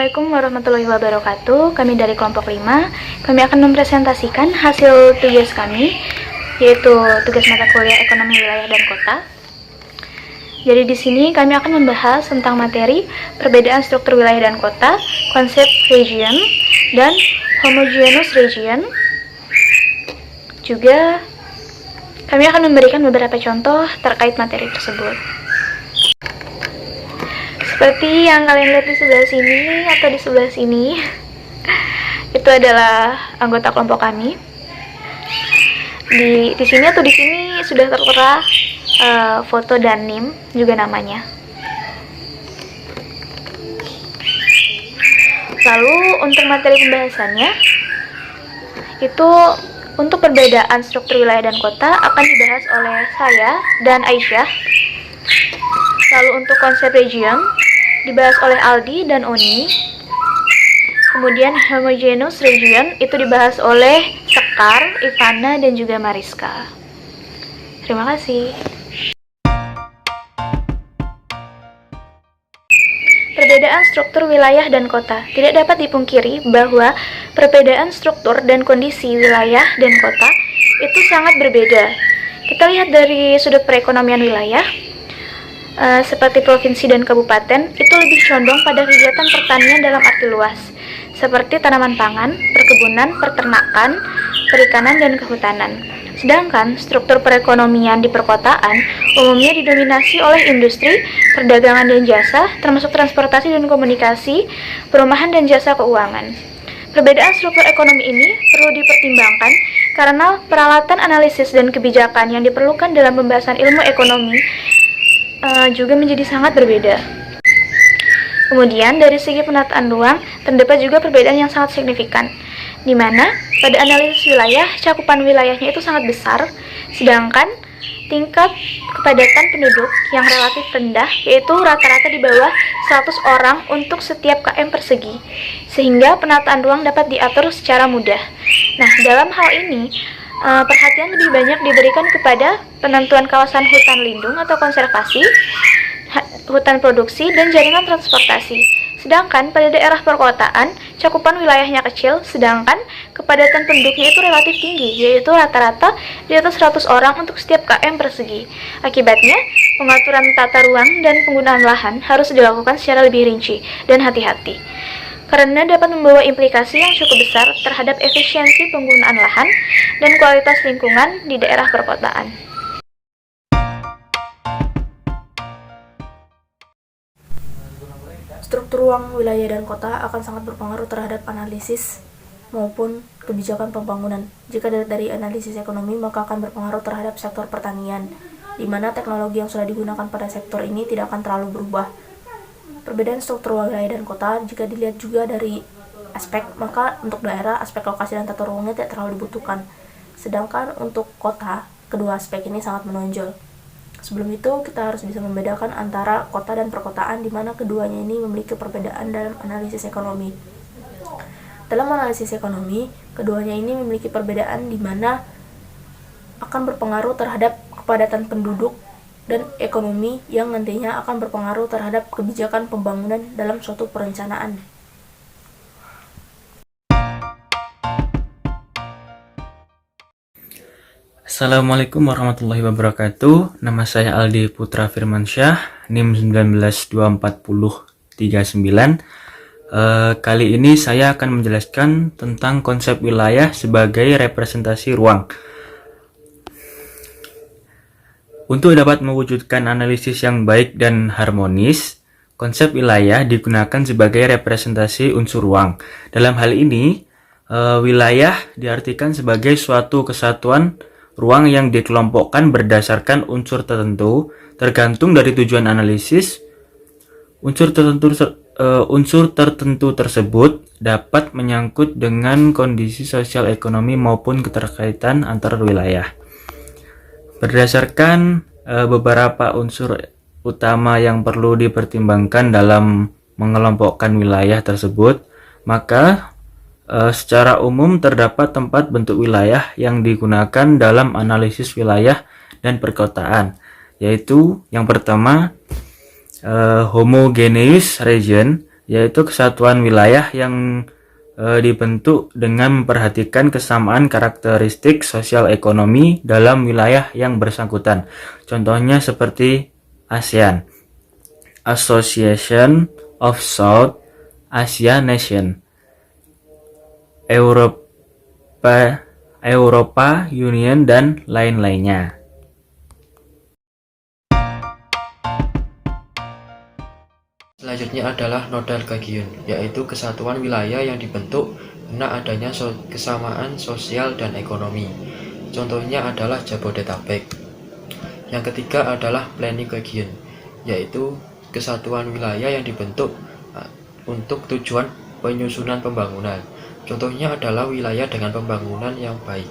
Assalamualaikum warahmatullahi wabarakatuh. Kami dari kelompok 5, kami akan mempresentasikan hasil tugas kami, yaitu tugas mata kuliah Ekonomi Wilayah dan Kota. Jadi di sini kami akan membahas tentang materi perbedaan struktur wilayah dan kota, konsep region, dan homogeneous region. Juga kami akan memberikan beberapa contoh terkait materi tersebut. Seperti yang kalian lihat di sebelah sini atau di sebelah sini, itu adalah anggota kelompok kami. Di sini atau di sini sudah tertera foto dan NIM juga namanya. Lalu untuk materi pembahasannya, itu untuk perbedaan struktur wilayah dan kota akan dibahas oleh saya dan Aisyah. Lalu untuk konsep region dibahas oleh Aldi dan Oni. Kemudian homogeneous region itu dibahas oleh Sekar, Ivana, dan juga Mariska. Terima kasih. Perbedaan struktur wilayah dan kota. Tidak dapat dipungkiri bahwa perbedaan struktur dan kondisi wilayah dan kota itu sangat berbeda. Kita lihat dari sudut perekonomian wilayah, seperti provinsi dan kabupaten, itu lebih condong pada kegiatan pertanian dalam arti luas, seperti tanaman pangan, perkebunan, peternakan, perikanan, dan kehutanan. Sedangkan struktur perekonomian di perkotaan umumnya didominasi oleh industri, perdagangan dan jasa, termasuk transportasi dan komunikasi, perumahan dan jasa keuangan. Perbedaan struktur ekonomi ini perlu dipertimbangkan karena peralatan analisis dan kebijakan yang diperlukan dalam pembahasan ilmu ekonomi juga menjadi sangat berbeda. Kemudian dari segi penataan ruang terdapat juga perbedaan yang sangat signifikan, di mana pada analisis wilayah cakupan wilayahnya itu sangat besar, sedangkan tingkat kepadatan penduduk yang relatif rendah, yaitu rata-rata di bawah 100 orang untuk setiap km persegi, sehingga penataan ruang dapat diatur secara mudah. Nah, dalam hal ini perhatian lebih banyak diberikan kepada penentuan kawasan hutan lindung atau konservasi, hutan produksi, dan jaringan transportasi. Sedangkan pada daerah perkotaan, cakupan wilayahnya kecil, sedangkan kepadatan penduduknya itu relatif tinggi, yaitu rata-rata di atas 100 orang untuk setiap km persegi. Akibatnya, pengaturan tata ruang dan penggunaan lahan harus dilakukan secara lebih rinci dan hati-hati, karena dapat membawa implikasi yang cukup besar terhadap efisiensi penggunaan lahan dan kualitas lingkungan di daerah perkotaan. Struktur ruang wilayah dan kota akan sangat berpengaruh terhadap analisis maupun kebijakan pembangunan. Jika dari analisis ekonomi, maka akan berpengaruh terhadap sektor pertanian, di mana teknologi yang sudah digunakan pada sektor ini tidak akan terlalu berubah. Perbedaan struktur wilayah dan kota jika dilihat juga dari aspek, maka untuk daerah aspek lokasi dan tata ruangnya tidak terlalu dibutuhkan. Sedangkan untuk kota, kedua aspek ini sangat menonjol. Sebelum itu, kita harus bisa membedakan antara kota dan perkotaan, di mana keduanya ini memiliki perbedaan dalam analisis ekonomi. Dalam analisis ekonomi, keduanya ini memiliki perbedaan di mana akan berpengaruh terhadap kepadatan penduduk dan ekonomi yang nantinya akan berpengaruh terhadap kebijakan pembangunan dalam suatu perencanaan. Assalamualaikum warahmatullahi wabarakatuh. Nama saya Aldi Putra Firmansyah, NIM 19240339. Kali ini saya akan menjelaskan tentang konsep wilayah sebagai representasi ruang. Untuk dapat mewujudkan analisis yang baik dan harmonis, konsep wilayah digunakan sebagai representasi unsur ruang. Dalam hal ini, wilayah diartikan sebagai suatu kesatuan ruang yang dikelompokkan berdasarkan unsur tertentu, tergantung dari tujuan analisis. Unsur tertentu tersebut dapat menyangkut dengan kondisi sosial ekonomi maupun keterkaitan antar wilayah. Berdasarkan beberapa unsur utama yang perlu dipertimbangkan dalam mengelompokkan wilayah tersebut, maka secara umum terdapat tempat bentuk wilayah yang digunakan dalam analisis wilayah dan perkotaan, yaitu yang pertama homogeneous region yaitu kesatuan wilayah yang dibentuk dengan memperhatikan kesamaan karakteristik sosial ekonomi dalam wilayah yang bersangkutan. Contohnya seperti ASEAN, Association of South Asia Nation, Europa Union, dan lain-lainnya. Selanjutnya adalah nodal region, yaitu kesatuan wilayah yang dibentuk karena adanya kesamaan sosial dan ekonomi. Contohnya adalah Jabodetabek. Yang ketiga adalah planning region, yaitu kesatuan wilayah yang dibentuk untuk tujuan penyusunan pembangunan. Contohnya adalah wilayah dengan pembangunan yang baik.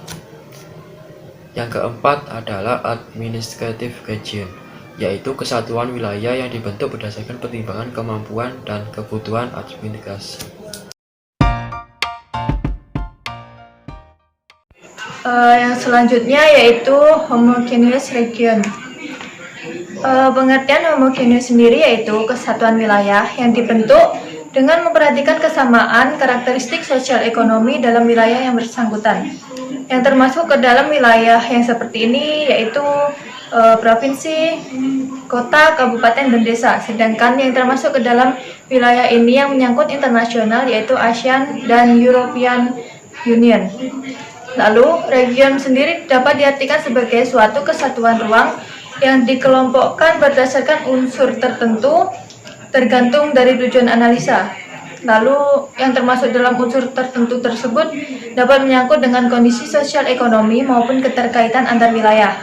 Yang keempat adalah administrative region, yaitu kesatuan wilayah yang dibentuk berdasarkan pertimbangan kemampuan dan kebutuhan administrasi. Yang selanjutnya yaitu homogeneous region. Pengertian homogeneous sendiri yaitu kesatuan wilayah yang dibentuk dengan memperhatikan kesamaan karakteristik sosial ekonomi dalam wilayah yang bersangkutan. Yang termasuk ke dalam wilayah yang seperti ini yaitu provinsi, kota, kabupaten, dan desa. Sedangkan yang termasuk ke dalam wilayah ini yang menyangkut internasional yaitu ASEAN dan European Union. Lalu, region sendiri dapat diartikan sebagai suatu kesatuan ruang yang dikelompokkan berdasarkan unsur tertentu tergantung dari tujuan analisa. Lalu, yang termasuk dalam unsur tertentu tersebut dapat menyangkut dengan kondisi sosial ekonomi maupun keterkaitan antar wilayah.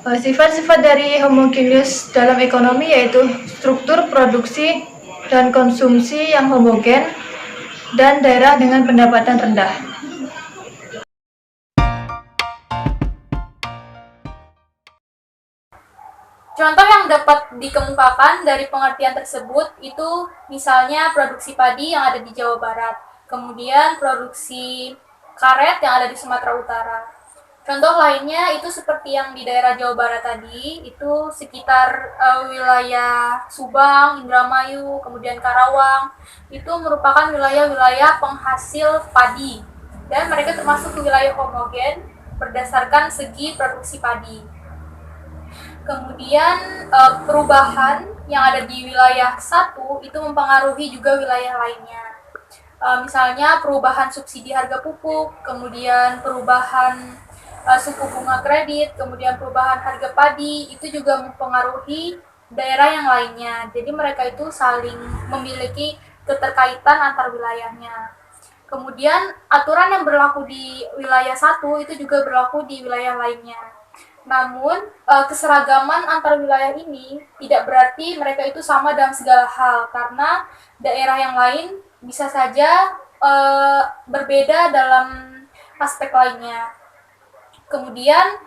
Sifat-sifat dari homogeneous dalam ekonomi yaitu struktur produksi dan konsumsi yang homogen dan daerah dengan pendapatan rendah. Contoh yang dapat dikemukakan dari pengertian tersebut itu misalnya produksi padi yang ada di Jawa Barat, kemudian produksi karet yang ada di Sumatera Utara. Contoh lainnya itu seperti yang di daerah Jawa Barat tadi, itu sekitar wilayah Subang, Indramayu, kemudian Karawang, itu merupakan wilayah-wilayah penghasil padi, dan mereka termasuk wilayah homogen berdasarkan segi produksi padi. Kemudian perubahan yang ada di wilayah satu itu mempengaruhi juga wilayah lainnya. Misalnya perubahan subsidi harga pupuk, kemudian perubahan suku bunga kredit, kemudian perubahan harga padi, itu juga mempengaruhi daerah yang lainnya. Jadi mereka itu saling memiliki keterkaitan antar wilayahnya. Kemudian aturan yang berlaku di wilayah satu itu juga berlaku di wilayah lainnya. Namun, keseragaman antar wilayah ini tidak berarti mereka itu sama dalam segala hal, karena daerah yang lain bisa saja berbeda dalam aspek lainnya. Kemudian,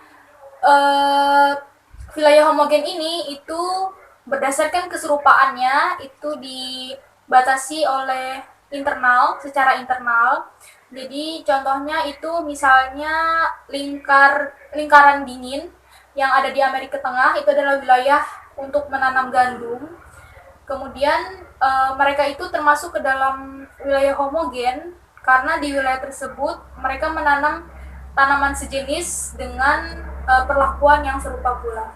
wilayah homogen ini itu berdasarkan keserupaannya itu dibatasi oleh secara internal. Jadi contohnya itu misalnya lingkaran dingin yang ada di Amerika Tengah itu adalah wilayah untuk menanam gandum. Kemudian mereka itu termasuk ke dalam wilayah homogen karena di wilayah tersebut mereka menanam tanaman sejenis dengan perlakuan yang serupa pula.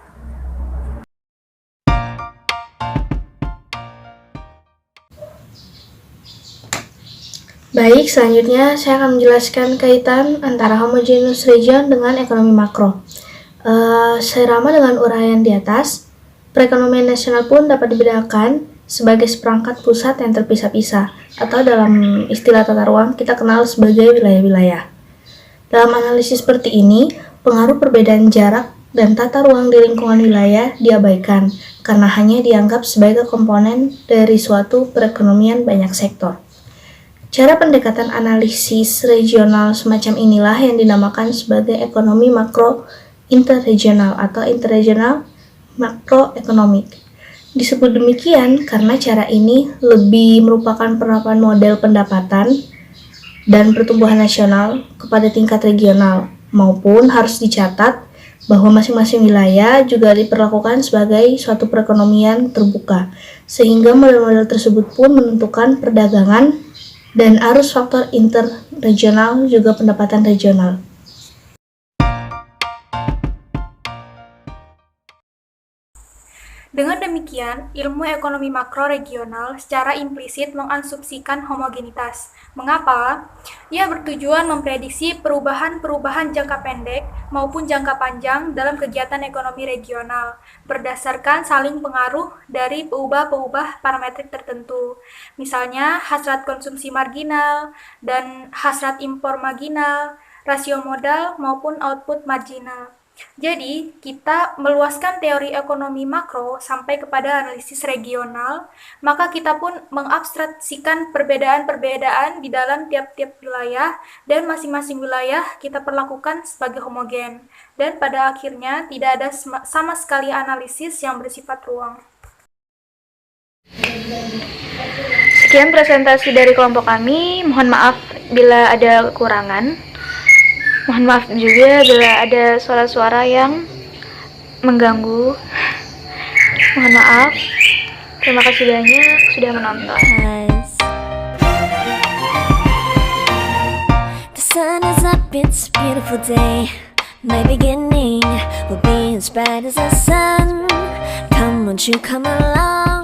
Baik, selanjutnya saya akan menjelaskan kaitan antara homogeneous region dengan ekonomi makro. Serama dengan uraian di atas, perekonomian nasional pun dapat dibedakan sebagai seperangkat pusat yang terpisah-pisah, atau dalam istilah tata ruang kita kenal sebagai wilayah-wilayah. Dalam analisis seperti ini, pengaruh perbedaan jarak dan tata ruang di lingkungan wilayah diabaikan, karena hanya dianggap sebagai komponen dari suatu perekonomian banyak sektor. Cara pendekatan analisis regional semacam inilah yang dinamakan sebagai ekonomi makro interregional atau interregional makroekonomik. Disebut demikian karena cara ini lebih merupakan penerapan model pendapatan dan pertumbuhan nasional kepada tingkat regional, maupun harus dicatat bahwa masing-masing wilayah juga diperlakukan sebagai suatu perekonomian terbuka, sehingga model-model tersebut pun menentukan perdagangan dan arus faktor interregional juga pendapatan regional. Dengan demikian, ilmu ekonomi makro regional secara implisit mengasumsikan homogenitas. Mengapa? Ia bertujuan memprediksi perubahan-perubahan jangka pendek maupun jangka panjang dalam kegiatan ekonomi regional berdasarkan saling pengaruh dari peubah-peubah parametrik tertentu. Misalnya, hasrat konsumsi marginal dan hasrat impor marginal, rasio modal maupun output marginal. Jadi, kita meluaskan teori ekonomi makro sampai kepada analisis regional, maka kita pun mengabstraksikan perbedaan-perbedaan di dalam tiap-tiap wilayah, dan masing-masing wilayah kita perlakukan sebagai homogen. Dan pada akhirnya, tidak ada sama sekali analisis yang bersifat ruang. Sekian presentasi dari kelompok kami. Mohon maaf bila ada kekurangan. Mohon maaf juga bila ada suara-suara yang mengganggu. Mohon maaf. Terima kasih banyak sudah menonton. The sun is up, it's a beautiful day. My beginning will be as bright as the sun. Come, won't you come along?